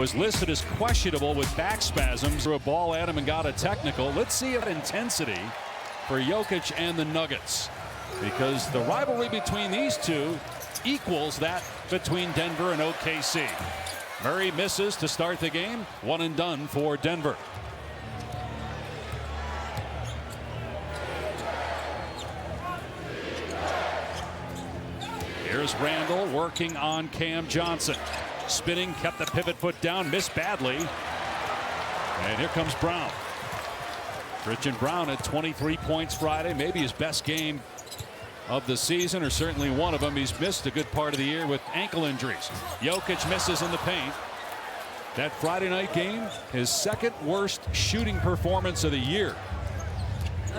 Was listed as questionable with back spasms. Threw a ball at him and got a technical. Let's see that intensity for Jokic and the Nuggets, because the rivalry between these two equals that between Denver and OKC. Murray misses to start the game. One and done for Denver. Here's Randall working on Cam Johnson. Spinning, kept the pivot foot down, missed badly. And here comes Brown. Christian Brown at 23 points Friday, maybe his best game of the season, or certainly one of them. He's missed a good part of the year with ankle injuries. Jokic misses in the paint. That Friday night game, his second worst shooting performance of the year.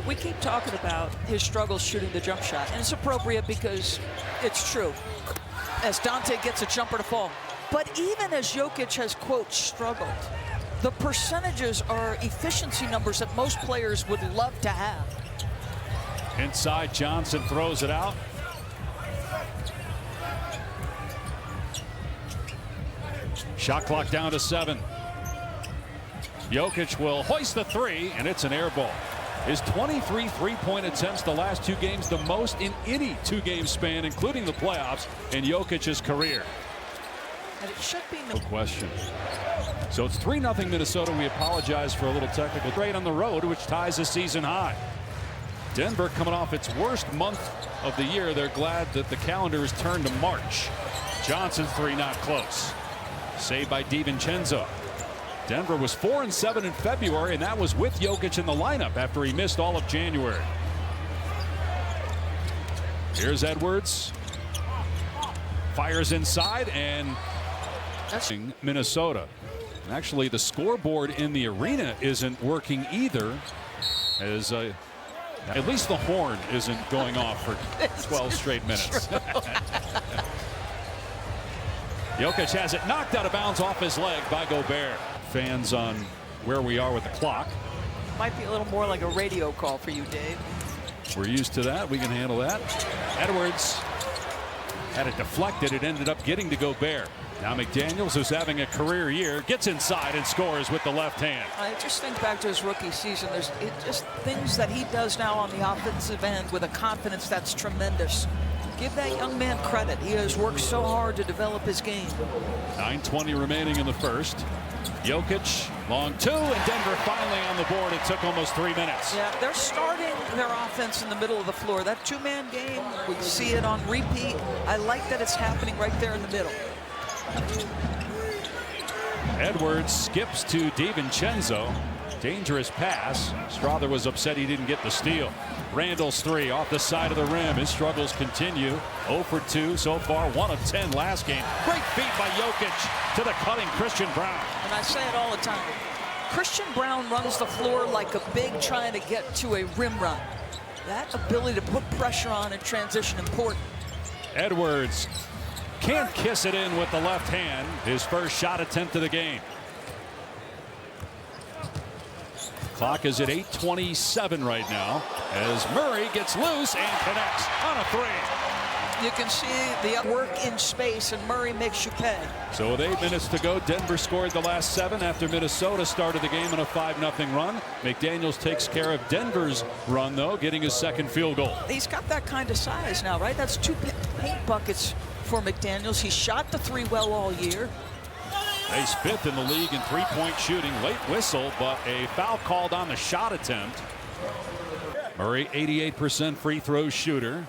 We keep talking about his struggles shooting the jump shot, and it's appropriate because it's true, as Dante gets a jumper to fall. But even as Jokic has, quote, struggled, the percentages are efficiency numbers that most players would love to have. Inside, Johnson throws it out. Shot clock down to 7. Jokic will hoist the three, and it's an air ball. His 23 three-point attempts the last 2 games, the most in any 2-game span, including the playoffs, in Jokic's career. And it should be no question. So it's 3-0 Minnesota. We apologize for a little technical trade on the road, which ties a season high. Denver coming off its worst month of the year. They're glad that the calendar is turned to March. Johnson's three not close. Saved by DiVincenzo. Denver was 4-7 in February, and that was with Jokic in the lineup after he missed all of January. Here's Edwards. Fires inside, and that's Minnesota. Actually, the scoreboard in the arena isn't working either, as at least the horn isn't going off for 12 straight minutes. Jokic has it knocked out of bounds off his leg by Gobert. Fans on where we are with the clock. Might be a little more like a radio call for you, Dave. We're used to that. We can handle that. Edwards had it deflected. It ended up getting to Gobert. Now McDaniels, who's having a career year, gets inside and scores with the left hand. I just think back to his rookie season. There's just things that he does now on the offensive end with a confidence that's tremendous. Give that young man credit. He has worked so hard to develop his game. 9:20 remaining in the first. Jokic, long 2, and Denver finally on the board. It took almost 3 minutes. Yeah, they're starting their offense in the middle of the floor. That 2-man game, we see it on repeat. I like that it's happening right there in the middle. Edwards skips to DiVincenzo. Dangerous pass. Strother was upset he didn't get the steal. Randall's three off the side of the rim. His struggles continue. 0 for 2 so far, 1 of 10 last game. Great feed by Jokic to the cutting Christian Brown. And I say it all the time. Christian Brown runs the floor like a big trying to get to a rim run. That ability to put pressure on in transition important. Edwards can't kiss it in with the left hand. His first shot attempt of the game. Clock is at 8:27 right now as Murray gets loose and connects on a three. You can see the work in space, and Murray makes you pay. So with 8 minutes to go, Denver scored the last 7 after Minnesota started the game in a 5-0 run. McDaniels takes care of Denver's run, though, getting his second field goal. He's got that kind of size now, right? That's 2 paint buckets for McDaniels. He shot the 3 well all year. He's 5th in the league in 3-point shooting. Late whistle, but a foul called on the shot attempt. Murray, 88% free throw shooter.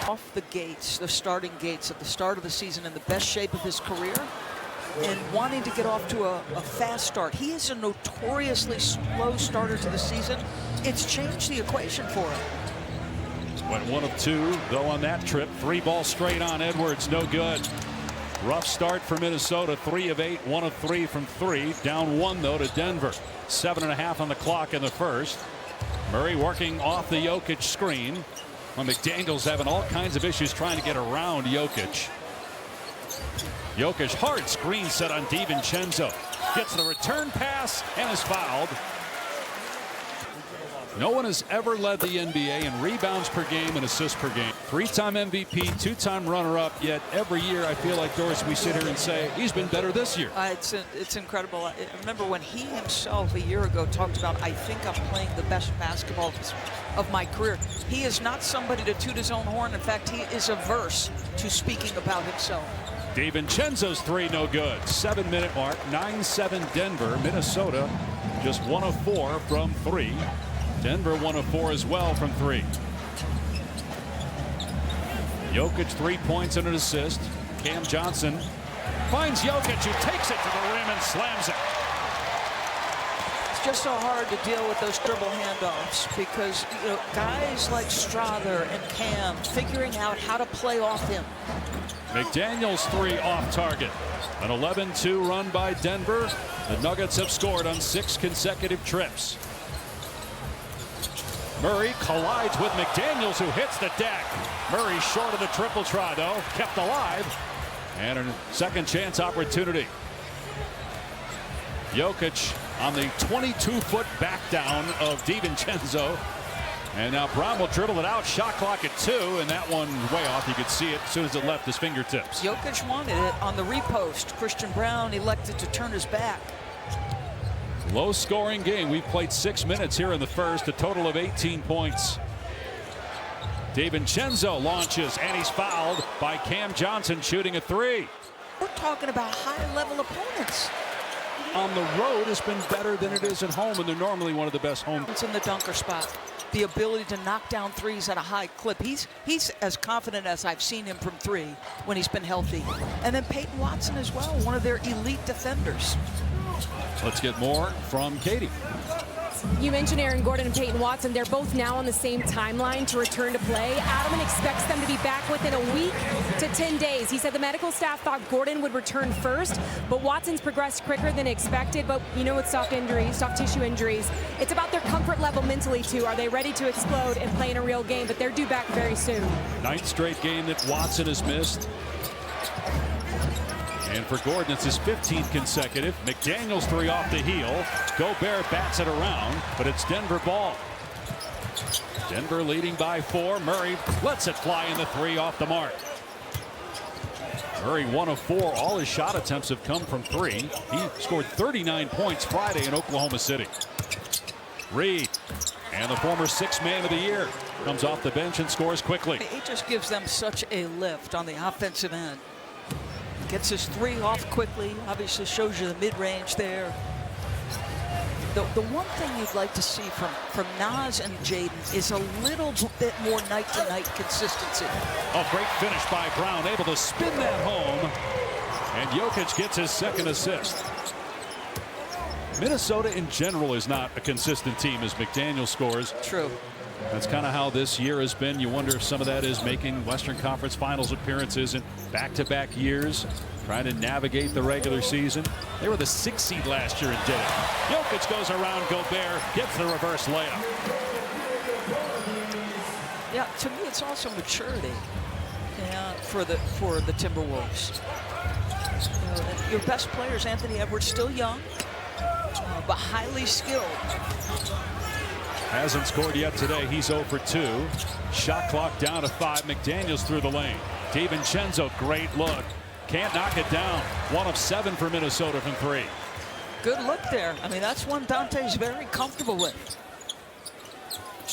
Off the gates, the starting gates at the start of the season, in the best shape of his career, and wanting to get off to a fast start. He is a notoriously slow starter to the season. It's changed the equation for him. Went 1 of 2, though, on that trip. 3 ball straight on Edwards, no good. Rough start for Minnesota. 3 of 8, 1 of 3 from 3. Down 1, though, to Denver. 7.5 on the clock in the first. Murray working off the Jokic screen. Well, McDaniels having all kinds of issues trying to get around Jokic. Jokic, hard screen set on DiVincenzo. Gets the return pass and is fouled. No one has ever led the NBA in rebounds per game and assists per game. 3-time MVP, 2-time runner-up, yet every year I feel like, Doris, we sit here and say he's been better this year. It's incredible. I remember when he himself a year ago talked about, I think I'm playing the best basketball of my career. He is not somebody to toot his own horn. In fact, he is averse to speaking about himself. DiVincenzo's three no good. 7-minute mark, 9-7 Denver. Minnesota just 1 of 4 from 3. Denver 1 of 4 as well from 3. Jokic 3 points and an assist. Cam Johnson finds Jokic, who takes it to the rim and slams it. It's just so hard to deal with those dribble handoffs because, you know, guys like Strother and Cam figuring out how to play off him. McDaniel's 3 off target. An 11-2 run by Denver. The Nuggets have scored on 6 consecutive trips. Murray collides with McDaniels, who hits the deck. Murray short of the triple try, though, kept alive. And a second chance opportunity. Jokic on the 22-foot back down of DiVincenzo. And now Brown will dribble it out. Shot clock at 2, and that one way off. You could see it as soon as it left his fingertips. Jokic wanted it on the repost. Christian Brown elected to turn his back. Low scoring game. We've played 6 minutes here in the first, a total of 18 points. DiVincenzo launches, and he's fouled by Cam Johnson shooting a 3. We're talking about high-level opponents. On the road has been better than it is at home, and they're normally one of the best home. It's in the dunker spot. The ability to knock down threes at a high clip. He's as confident as I've seen him from 3 when he's been healthy. And then Peyton Watson as well, one of their elite defenders. Let's get more from Katie. You mentioned Aaron Gordon and Peyton Watson. They're both now on the same timeline to return to play. Adamant expects them to be back within a week to 10 days. He said the medical staff thought Gordon would return first, but Watson's progressed quicker than expected. But you know, with soft tissue injuries, it's about their comfort level mentally too. Are they ready to explode and play in a real game? But they're due back very soon. 9th straight game that Watson has missed. And for Gordon, it's his 15th consecutive. McDaniel's 3 off the heel. Gobert bats it around, but it's Denver ball. Denver leading by 4. Murray lets it fly in the 3 off the mark. Murray 1 of 4. All his shot attempts have come from 3. He scored 39 points Friday in Oklahoma City. Reed, and the former 6th man of the year, comes off the bench and scores quickly. He just gives them such a lift on the offensive end. Gets his 3 off quickly. Obviously shows you the mid-range there. The one thing you'd like to see from Naz and Jaden is a little bit more night-to-night consistency. A great finish by Brown, able to spin that home. And Jokic gets his 2nd assist. Minnesota in general is not a consistent team as McDaniel scores. True. That's kind of how this year has been. You wonder if some of that is making Western Conference Finals appearances in back-to-back years, trying to navigate the regular season. They were the 6th seed last year and did it. Jokic goes around Gobert, gets the reverse layup. Yeah, to me it's also maturity for the Timberwolves. You know, your best players, Anthony Edwards, still young, but highly skilled. Hasn't scored yet today. He's 0 for 2. Shot clock down to 5. McDaniels through the lane. DiVincenzo, great look. Can't knock it down. 1 of 7 for Minnesota from 3. Good look there. I mean, that's one Dante's very comfortable with.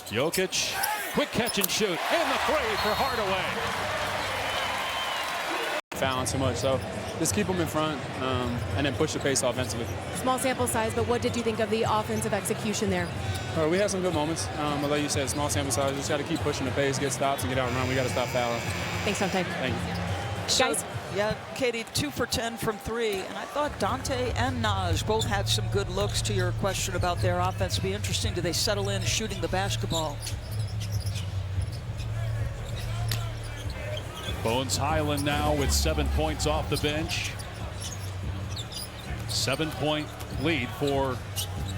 Jokic, quick catch and shoot. And the 3 for Hardaway. Fouling too much, so just keep them in front and then push the pace offensively. Small sample size, but what did you think of the offensive execution there? We had some good moments, but like you said, small sample size. Just got to keep pushing the pace, get stops, and get out and run. We got to stop fouling. Thanks, Dante. Thank you. Guys. Yeah, Katie, 2 for 10 from 3, and I thought Dante and Naz both had some good looks. To your question about their offense, be interesting. Do they settle in shooting the basketball? Bones Highland now with 7 points off the bench. 7-point lead for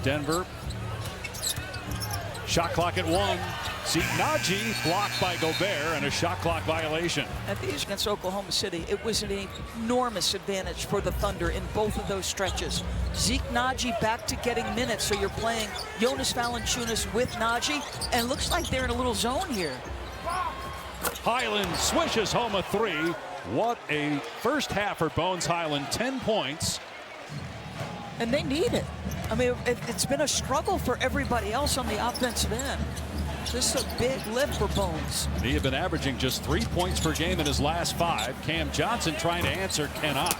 Denver. Shot clock at 1. Zeke Naji blocked by Gobert and a shot clock violation. At these against Oklahoma City, it was an enormous advantage for the Thunder in both of those stretches. Zeke Naji back to getting minutes, so you're playing Jonas Valanciunas with Naji, and it looks like they're in a little zone here. Highland swishes home a three. What a first half for Bones Highland, 10 points. And they need it. I mean, it's been a struggle for everybody else on the offensive end. This is a big lift for Bones. He had been averaging just 3 points per game in his last 5. Cam Johnson trying to answer, cannot.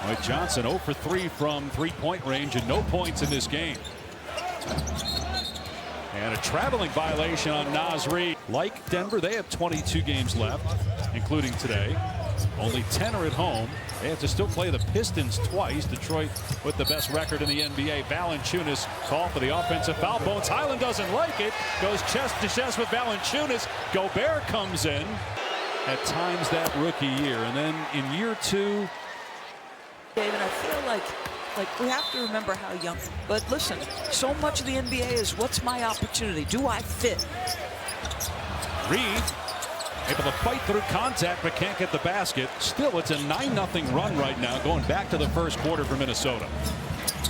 But Johnson 0 for 3 from three-point range and no points in this game. And a traveling violation on Naz Reid. Like Denver, they have 22 games left, including today. Only 10 are at home. They have to still play the Pistons twice. Detroit with the best record in the NBA. Valanciunas call for the offensive foul. Bones Highland doesn't like it. Goes chest to chest with Valanciunas. Gobert comes in. At times that rookie year. And then in year 2. David, I feel like we have to remember how young. But listen, so much of the NBA is what's my opportunity? Do I fit? Reed able to fight through contact but can't get the basket. Still, it's a 9-0 run right now going back to the first quarter for Minnesota.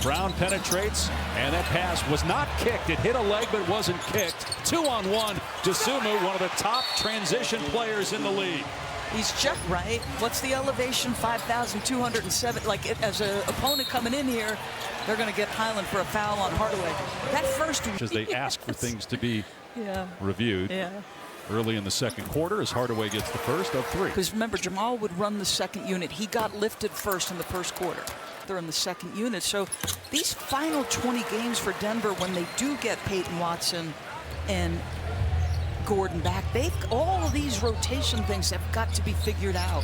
Brown penetrates, and that pass was not kicked. It hit a leg but wasn't kicked. 2-on-1. Dosunmu, one of the top transition players in the league. He's just right. What's the elevation? 5,207. Like, as an opponent coming in here, they're going to get Highland for a foul on Hardaway. That first one. As they ask for things to be reviewed. Yeah. Early in the second quarter as Hardaway gets the first of 3. Because remember, Jamal would run the second unit. He got lifted first in the first quarter. They're in the second unit. So these final 20 games for Denver, when they do get Peyton Watson and Gordon back, all of these rotation things have got to be figured out.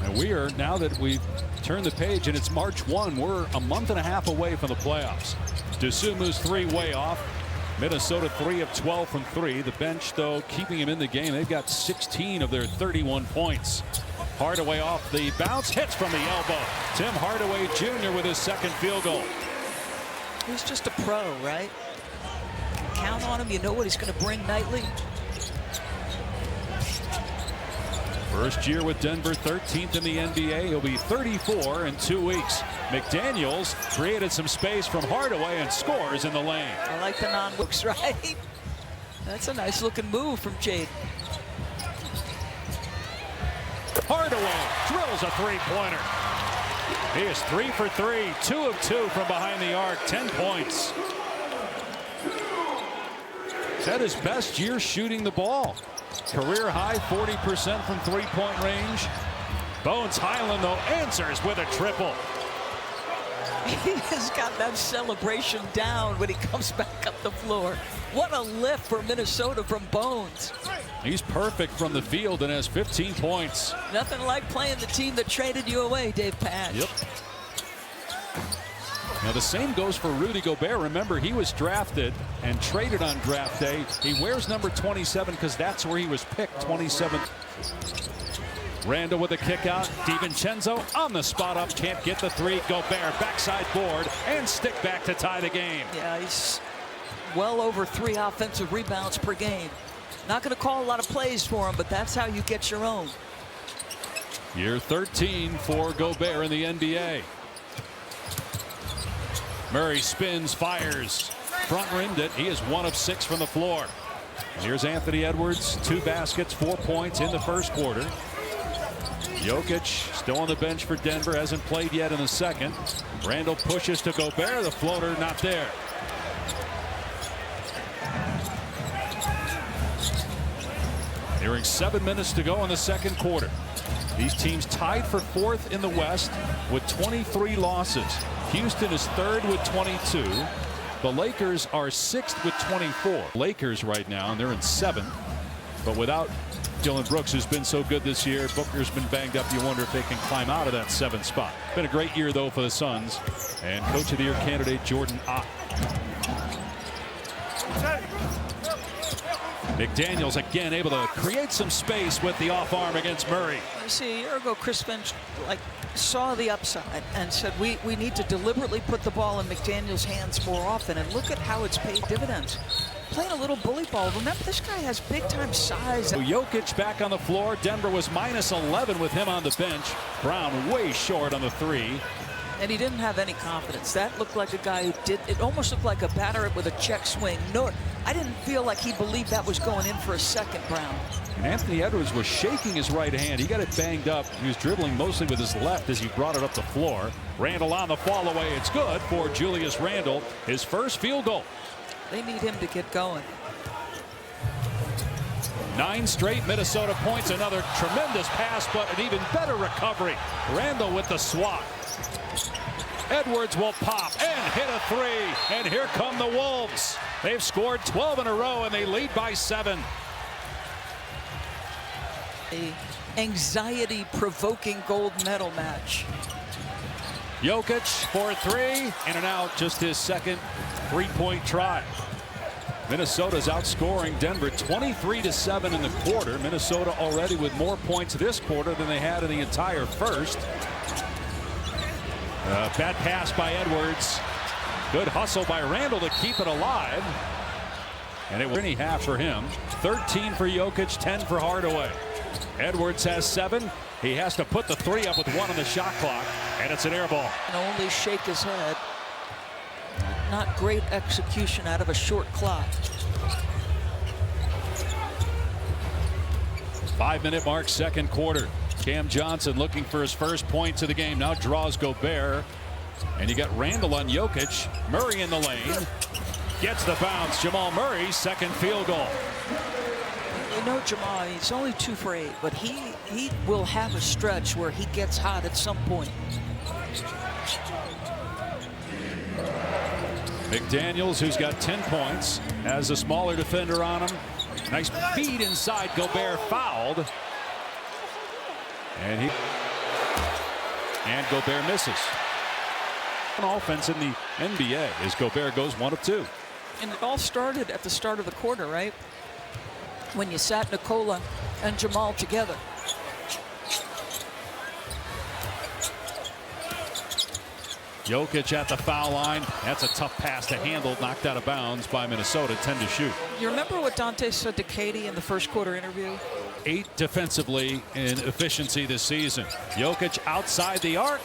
And we are, now that we've turned the page and it's March 1, we're a month and a half away from the playoffs. Dosunmu's 3 way off. Minnesota 3 of 12 from 3. The bench, though, keeping him in the game. They've got 16 of their 31 points. Hardaway off the bounce, hits from the elbow. Tim Hardaway Jr. with his second field goal. He's just a pro, right? Count on him. You know what he's going to bring nightly. First year with Denver, 13th in the NBA. He'll be 34 in 2 weeks. McDaniels created some space from Hardaway and scores in the lane. I like the non-looks, right? That's a nice looking move from Jade. Hardaway drills a three-pointer. He is 3 for 3, 2 of 2 from behind the arc, 10 points. He's had his best year shooting the ball. Career high 40% from three-point range. Bones Highland, though, answers with a triple. He has got that celebration down when he comes back up the floor. What a lift for Minnesota from Bones. He's perfect from the field and has 15 points. Nothing like playing the team that traded you away, Dave Patch. Yep. Now the same goes for Rudy Gobert. Remember, he was drafted and traded on draft day. He wears number 27 because that's where he was picked, 27th. Randall with a kick out. DiVincenzo on the spot up, can't get the 3. Gobert backside board and stick back to tie the game. Yeah, he's well over 3 offensive rebounds per game. Not going to call a lot of plays for him, but that's how you get your own. Year 13 for Gobert in the NBA. Murray spins, fires, front rimmed it. He is 1 of 6 from the floor. And here's Anthony Edwards, 2 baskets, 4 points in the first quarter. Jokic still on the bench for Denver, hasn't played yet in the second. Randall pushes to Gobert, the floater not there. Nearing 7 minutes to go in the second quarter. These teams tied for 4th in the West with 23 losses. Houston is 3rd with 22. The Lakers are 6th with 24. Lakers right now, and they're in 7th. But without Dylan Brooks, who's been so good this year, Booker's been banged up. You wonder if they can climb out of that 7th spot. Been a great year, though, for the Suns. And Coach of the Year candidate Jordan Ott. McDaniels again able to create some space with the off arm against Murray. You see, a year ago, Chris Finch saw the upside and said we need to deliberately put the ball in McDaniels' hands more often. And look at how it's paid dividends. playing a little bully ball. Remember, this guy has big-time size. Jokic back on the floor. Denver was -11 with him on the bench. Brown way short on the three. And he didn't have any confidence. That looked like a guy who did, it almost looked like a batter with a check swing. No, I didn't feel like he believed that was going in for a second, Brown. And Anthony Edwards was shaking his right hand. He got it banged up. He was dribbling mostly with his left as he brought it up the floor. Randle on the fall away. It's good for Julius Randle. His first field goal. They need him to get going. 9 straight Minnesota points. Another tremendous pass, but an even better recovery. Randle with the swat. Edwards will pop and hit a three. And here come the Wolves. They've scored 12 in a row, and they lead by 7. A anxiety-provoking gold medal match. Jokic for 3, in and out, just his second three-point try. Minnesota's outscoring Denver 23-7 in the quarter. Minnesota already with more points this quarter than they had in the entire first. Bad pass by Edwards. Good hustle by Randle to keep it alive. And it was any half for him. 13 for Jokic, 10 for Hardaway. Edwards has 7. He has to put the 3 up with 1 on the shot clock, and it's an air ball. And only shake his head. Not great execution out of a short clock. 5-minute mark, second quarter. Cam Johnson looking for his first points of the game. Now draws Gobert. And you got Randle on Jokic. Murray in the lane. Gets the bounce. Jamal Murray's second field goal. You know, Jamal, he's only 2 for 8, but he will have a stretch where he gets hot at some point. McDaniels, who's got 10 points, has a smaller defender on him. Nice feed inside. Gobert fouled. And Gobert misses. An offense in the NBA as Gobert goes 1 of 2. And it all started at the start of the quarter, right? When you sat Nikola and Jamal together. Jokic at the foul line. That's a tough pass to handle. Knocked out of bounds by Minnesota. 10 to shoot. You remember what Dante said to Katie in the first quarter interview? 8 defensively in efficiency this season. Jokic outside the arc.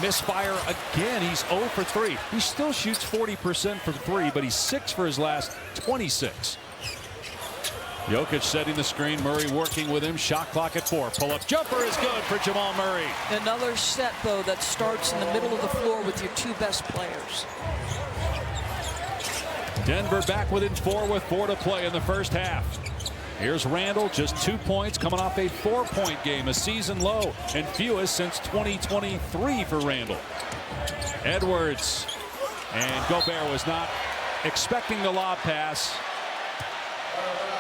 Misfire again. He's 0 for 3. He still shoots 40% from 3, but he's 6 for his last 26. Jokic setting the screen. Murray working with him. Shot clock at 4. Pull-up jumper is good for Jamal Murray. Another set, though, that starts in the middle of the floor with your 2 best players. Denver back within 4 with 4 to play in the first half. Here's Randle, just 2 points, coming off a 4-point game, a season low, and fewest since 2023 for Randle. Edwards, and Gobert was not expecting the lob pass.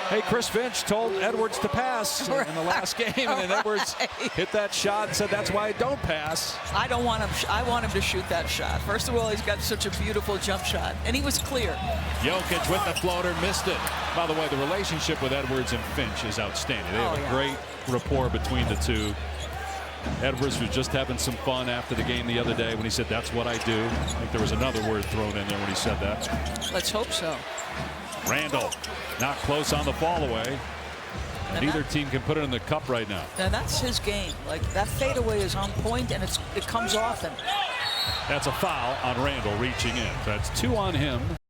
Hey, Chris Finch told Edwards to pass in the last game, and then Edwards hit that shot and said, "That's why I don't pass." I don't want him. I want him to shoot that shot. First of all, he's got such a beautiful jump shot, and he was clear. Jokic with the floater, missed it. By the way, the relationship with Edwards and Finch is outstanding. They have a great rapport between the two. Edwards was just having some fun after the game the other day when he said, "That's what I do." I think there was another word thrown in there when he said that. Let's hope so. Randle not close on the fall away. And neither team can put it in the cup right now. And that's his game. Like, that fadeaway is on point, and it comes often. That's a foul on Randle reaching in. That's 2 on him.